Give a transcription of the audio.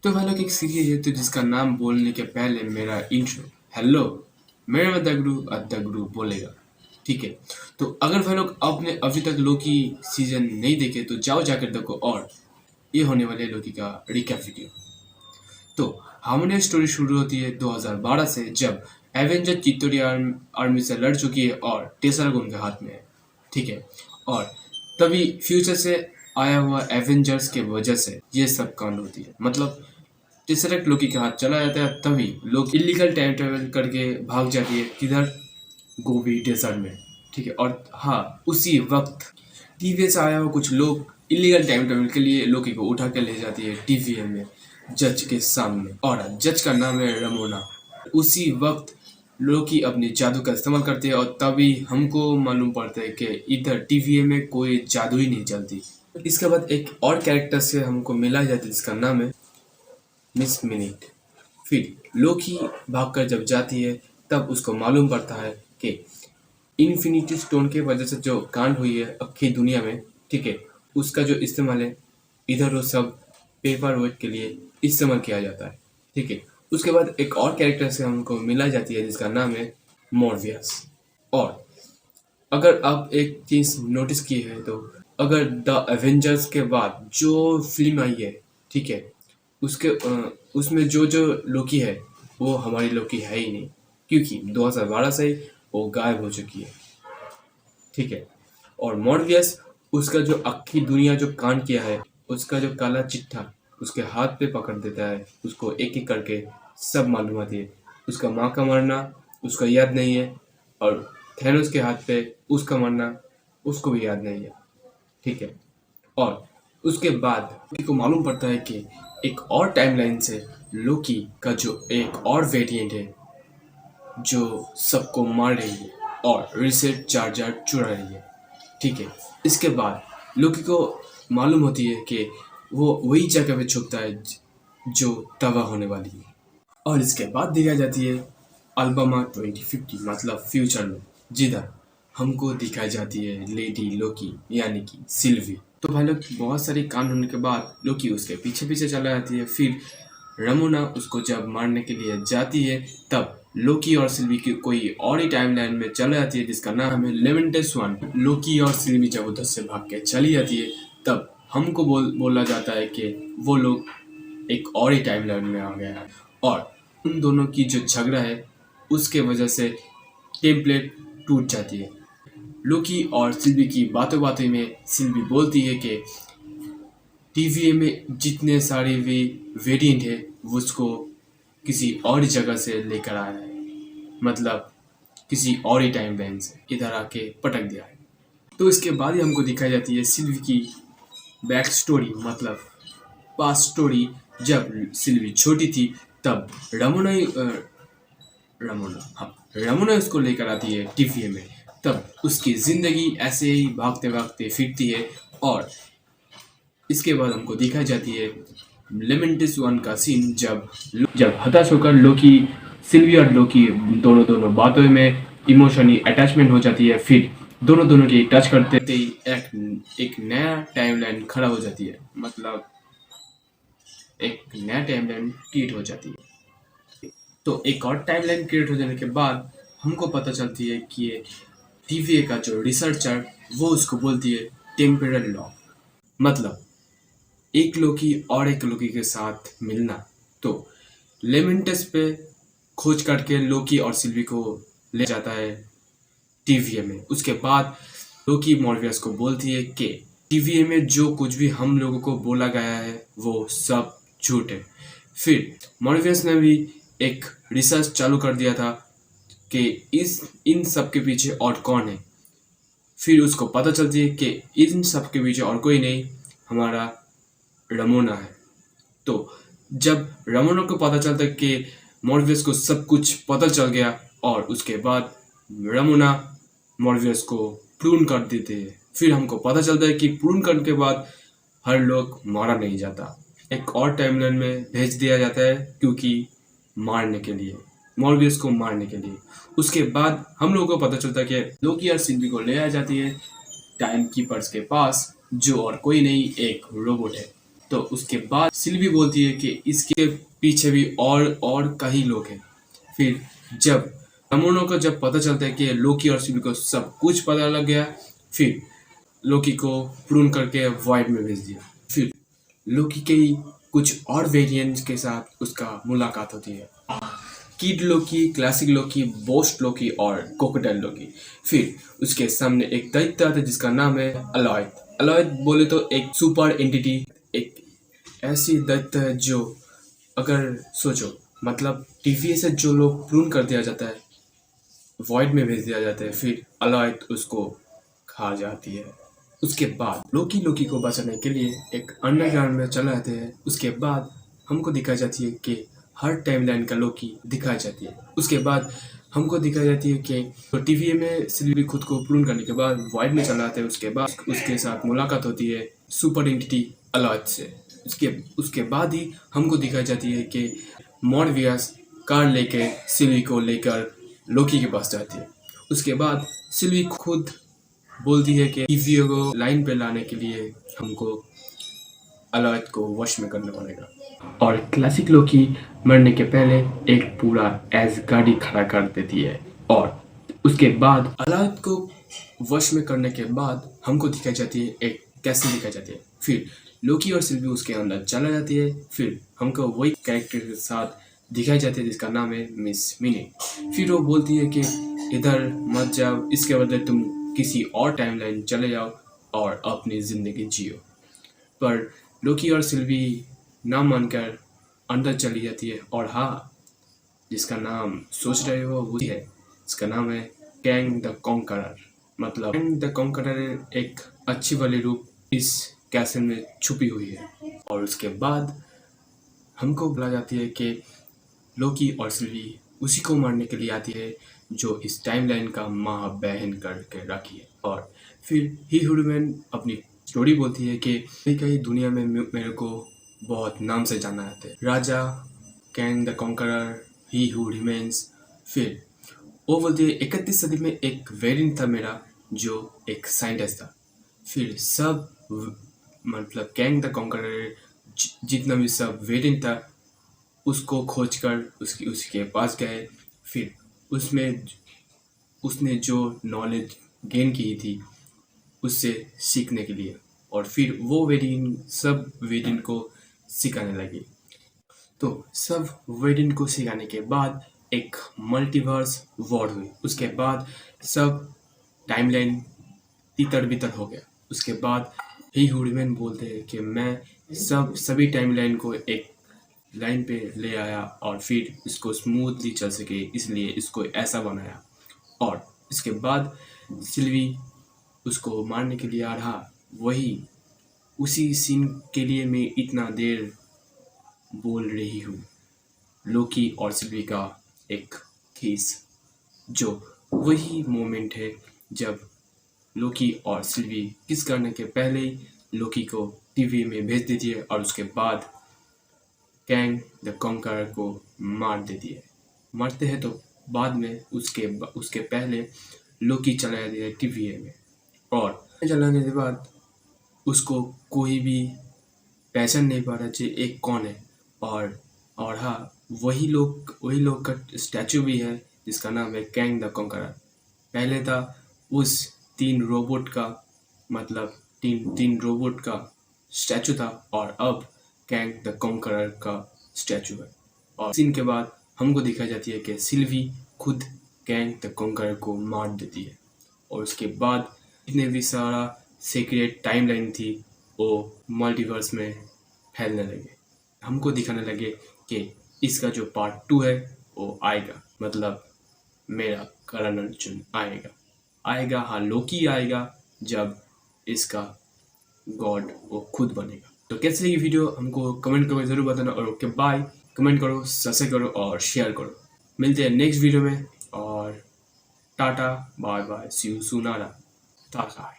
तो भाई लोग एक सीरीज है तो जिसका नाम बोलने के पहले मेरा इंट्रो हेलो मेरा नाम दगड़ू बोलेगा। ठीक है। तो अगर भाई लोग आपने अभी तक लोकी सीजन नहीं देखे तो जाओ जाकर देखो। और ये होने वाले लोकी का रिकैप वीडियो। तो हमारी स्टोरी शुरू होती है 2012 से, जब एवेंजर चित्तौरी आर्मी से लड़ चुकी है और टेसराक उनके हाथ में है। ठीक है। और तभी फ्यूचर से आया हुआ एवेंजर्स के वजह से ये सब कांड होती है। मतलब टेसरेक्ट लोकी के हाथ चला जाता है, तभी लोग इलीगल टाइम ट्रेवल करके भाग जाती है किधर, गोबी डेजर्ट में। ठीक है। और हाँ, उसी वक्त टीवीए से आया हुआ कुछ लोग इलीगल टाइम ट्रेवल के लिए लोकी को उठा कर ले जाती है टीवीए में जज के सामने, और जज का नाम है रमोना। उसी वक्त लोकी अपनी जादू का इस्तेमाल करते हैं और तभी हमको मालूम पड़ता है कि इधर टीवीए में कोई जादू ही नहीं चलती। इसके बाद एक और कैरेक्टर से हमको मिला जाता है जिसका नाम है मिस मिनिट। फिर लोकी भागकर जब जाती है तब उसको मालूम पड़ता है कि इन्फिनिटी स्टोन के वजह से जो कांड हुई है अक्खी दुनिया में, ठीक है, उसका जो इस्तेमाल है इधर वो सब पेपर वर्क के लिए इस्तेमाल किया जाता है। ठीक है। उसके बाद एक और कैरेक्टर से हमको मिला जाती है जिसका नाम है मॉर्वियस। और अगर आप एक चीज नोटिस की है तो अगर द एवेंजर्स के बाद जो फिल्म आई है, ठीक है, उसके उसमें जो जो लोकी है वो हमारी लोकी है ही नहीं, क्योंकि 2012 से ही वो गायब हो चुकी है। ठीक है। और मॉर्वियस उसका जो अक्खी दुनिया जो कांड किया है, उसका जो काला चिट्ठा उसके हाथ पे पकड़ देता है, उसको एक एक करके सब मालूम आती है। उसका माँ का मरना उसका याद नहीं है, और थैनोस के हाथ पे उसका मरना उसको भी याद नहीं है। ठीक है। और उसके बाद लोकी को मालूम पड़ता है कि एक और टाइमलाइन से लोकी का जो एक और वेरिएंट है जो सबको मार रही है और रिसेट चार्जर चुरा रही है। ठीक है। इसके बाद लोकी को मालूम होती है कि वो वही जगह पे छुपता है जो तबाह होने वाली है। और इसके बाद दिखाई जाती है अल्बामा 2050, मतलब फ्यूचर में, जिधर हमको दिखाई जाती है लेडी लोकी यानी कि सिल्वी। तो भाई लोग बहुत सारी कांड होने के बाद लोकी उसके पीछे पीछे चला जाती है। फिर रमोना उसको जब मारने के लिए जाती है तब लोकी और सिल्वी की कोई और ही टाइमलाइन में चला जाती है जिसका नाम है लेमेंटस वन। लोकी और सिल्वी जब उधर से भाग के चली जाती है तब हमको बोला जाता है कि वो लोग एक और ही टाइमलाइन में आ गया है, और उन दोनों की जो झगड़ा है उसके वजह से टेम्पलेट टूट जाती है। लोकी और सिल्वी की बातों बातों में सिल्वी बोलती है कि टीवीए में जितने सारे भी वेरिएंट है वो उसको किसी और जगह से लेकर आया है, मतलब किसी और ही टाइम लाइन से इधर आके पटक दिया है। तो इसके बाद ही हमको दिखाई जाती है सिल्वी की बैक स्टोरी, मतलब पास्ट स्टोरी। जब सिल्वी छोटी थी तब रमोना उसको लेकर आती है टीवीए में। तब उसकी जिंदगी ऐसे ही भागते भागते फिरती है। और इसके बाद हमको दिखाई जाती है लेमेंटिस वन का सीन, जब हताश होकर लोकी, सिल्वी और लोकी दोनों बातों में इमोशनली अटैचमेंट हो जाती है। फिर दोनों की टच करते ही एक नया टाइमलाइन खड़ा हो जाती है, मतलब एक नया टाइमलाइन क्रिएट हो जाती है। तो एक और टाइमलाइन क्रिएट हो जाने के बाद हमको पता चलती है कि ये टीवीए का जो रिसर्चर वो उसको बोलती है टेम्परल लॉ, मतलब एक लोकी और एक लोकी के साथ मिलना। तो लेमेंटस पे खोज करके लोकी और सिल्वी को ले जाता है टीवीए में। उसके बाद लोकी मॉर्वियस को बोलती है कि टीवीए में जो कुछ भी हम लोगों को बोला गया है वो सब झूठ है। फिर मॉर्वियस ने भी एक रिसर्च चालू कर दिया था कि इन सब के पीछे और कौन है। फिर उसको पता चलती है कि इन सब के पीछे और कोई नहीं, हमारा रमोना है। तो जब रमोना को पता चलता है कि मॉर्वियस को सब कुछ पता चल गया, और उसके बाद रमोना मॉर्वियस को प्रून कर देते हैं। फिर हमको पता चलता है कि प्रून करने के बाद हर लोग मारा नहीं जाता, एक और टाइमलाइन में भेज दिया जाता है, क्योंकि मारने के लिए, मॉर्वियस को मारने के लिए। उसके बाद हम लोगों को पता चलता है कि लोकी और सिल्वी को ले आ जाती है टाइम कीपर्स के पास, जो और कोई नहीं एक रोबोट है। तो उसके बाद सिल्वी बोलती है कि इसके पीछे भी और कई लोग हैं। फिर जब अमोनो को जब पता चलता है कि लोकी और सिल्वी को सब कुछ पता लग गया, फिर लोकी को प्रून करके वॉइड में भेज दिया। फिर लोकी के कुछ और वेरिएंट्स के साथ उसका मुलाकात होती है, किड लोकी, क्लासिक लोकी, बोस्ट लोकी और क्रोकोडाइल लोकी। फिर उसके सामने एक दैत्य आता है जिसका नाम है अलॉयड। अलॉयड बोले तो एक सुपर एंटिटी, एक ऐसी दैत्य है जो, अगर सोचो, मतलब टीवी से जो लोग प्रून कर दिया जाता है, वॉइड में भेज दिया जाता है, फिर अलॉयड उसको खा जाती है। उसके बाद लोकी लोकी को बचाने के लिए एक अंडरग्राउंड में चले जाते हैं। उसके बाद हमको दिखाई जाती है कि हर टाइमलाइन का लोकी दिखाई जाती है। उसके बाद हमको दिखाई जाती है कि तो टीवी में सिल्वी खुद को प्रून करने के बाद वॉइड में चला जाता है। उसके बाद उसके साथ मुलाकात होती है सुपर एंटिटी अलॉयड से। उसके बाद ही हमको दिखाई जाती है कि मॉर्वियस कार लेके सिल्वी को लेकर लोकी के पास जाती है। उसके बाद सिल्वी खुद बोलती है कि टीवी को लाइन पे लाने के लिए हमको अलॉयड को वश में करना पड़ेगा। और क्लासिक लोकी मरने के पहले एक पूरा एसगार्ड खड़ा कर देती है। और उसके बाद अलॉयड को वश में करने के बाद हमको दिखाई जाती है एक कैसे दिखाई जाती है। फिर लोकी और सिल्वी उसके अंदर चला जाती है। फिर हमको वही कैरेक्टर के साथ दिखाई जाती है जिसका नाम है मिस मिनी। फिर वो बोलती है कि इधर मत जाओ, इसके बदले तुम किसी और टाइमलाइन चले जाओ और अपनी ज़िंदगी जियो। पर लोकी और सिल्वी ना मानकर अंदर चली जाती है। और हाँ, जिसका नाम सोच रहे हो वही है, इसका नाम है कैंग द कॉन्करर। मतलब कैंग द कॉन्करर एक अच्छी वाली रूप इस कैसल में छुपी हुई है। और उसके बाद हमको बुला जाती है कि लोकी और सिल्वी उसी को मारने के लिए आती है जो इस टाइमलाइन का माँ बहन करके रखी है। और फिर ही हुडमैन अपनी स्टोरी बोलती है कि कई दुनिया में मेरे को बहुत नाम से जाना जाता है, राजा, king the conqueror, he who remains. फिर वो बोलती है 31 सदी में एक वेरिएंट था मेरा जो एक साइंटिस्ट था। फिर सब मतलब कैंग द कॉन्करर जितना भी सब वेरिएंट था उसको खोजकर उसके पास गए। फिर उसने जो नॉलेज गेन की थी उससे सीखने के लिए, और फिर वो सब वेरिएंट को सिखाने लगी। तो सब वेरिएंट को सिखाने के बाद एक मल्टीवर्स वॉर हुई। उसके बाद सब टाइमलाइन तितर बितर हो गया। उसके बाद ही हुडमैन बोलते हैं कि मैं सभी टाइमलाइन को एक लाइन पे ले आया और फिर इसको स्मूथली चल सके, इसलिए इसको ऐसा बनाया। और इसके बाद सिल्वी उसको मारने के लिए आ रहा, वही उसी सीन के लिए मैं इतना देर बोल रही हूँ। लोकी और सिल्वी का एक केस, जो वही मोमेंट है जब लोकी और सिल्वी किस करने के पहले ही लोकी को टीवी में भेज देती है और उसके बाद कैंग द कॉन्करर को मार देती है। मरते हैं तो बाद में उसके पहले लोकी चला जाती है टीवी में, और चलाने के बाद उसको कोई भी पहचान नहीं पा रहा कि एक कौन है। और हाँ, वही लोग का स्टैचू भी है जिसका नाम है कैंग द कॉन्करर। पहले था उस तीन रोबोट का, मतलब तीन रोबोट का स्टैचू था, और अब कैंग द कॉन्करर का स्टैचू है। और सीन के बाद हमको दिखाई जाती है कि सिल्वी खुद कैंग द कॉन्करर को मार देती है। और उसके बाद जितने भी सारा सीक्रेट टाइमलाइन थी वो मल्टीवर्स में फैलने लगे। हमको दिखाने लगे कि इसका जो पार्ट 2 है वो आएगा, मतलब मेरा करण अर्जुन आएगा। हाँ, लोकी आएगा जब इसका गॉड वो खुद बनेगा। तो कैसे लगी वीडियो हमको कमेंट करके जरूर बताना। और ओके बाय, कमेंट करो, सब्सक्राइब करो और शेयर करो। मिलते हैं नेक्स्ट वीडियो में, और tata bye bye, see you soon, Tata.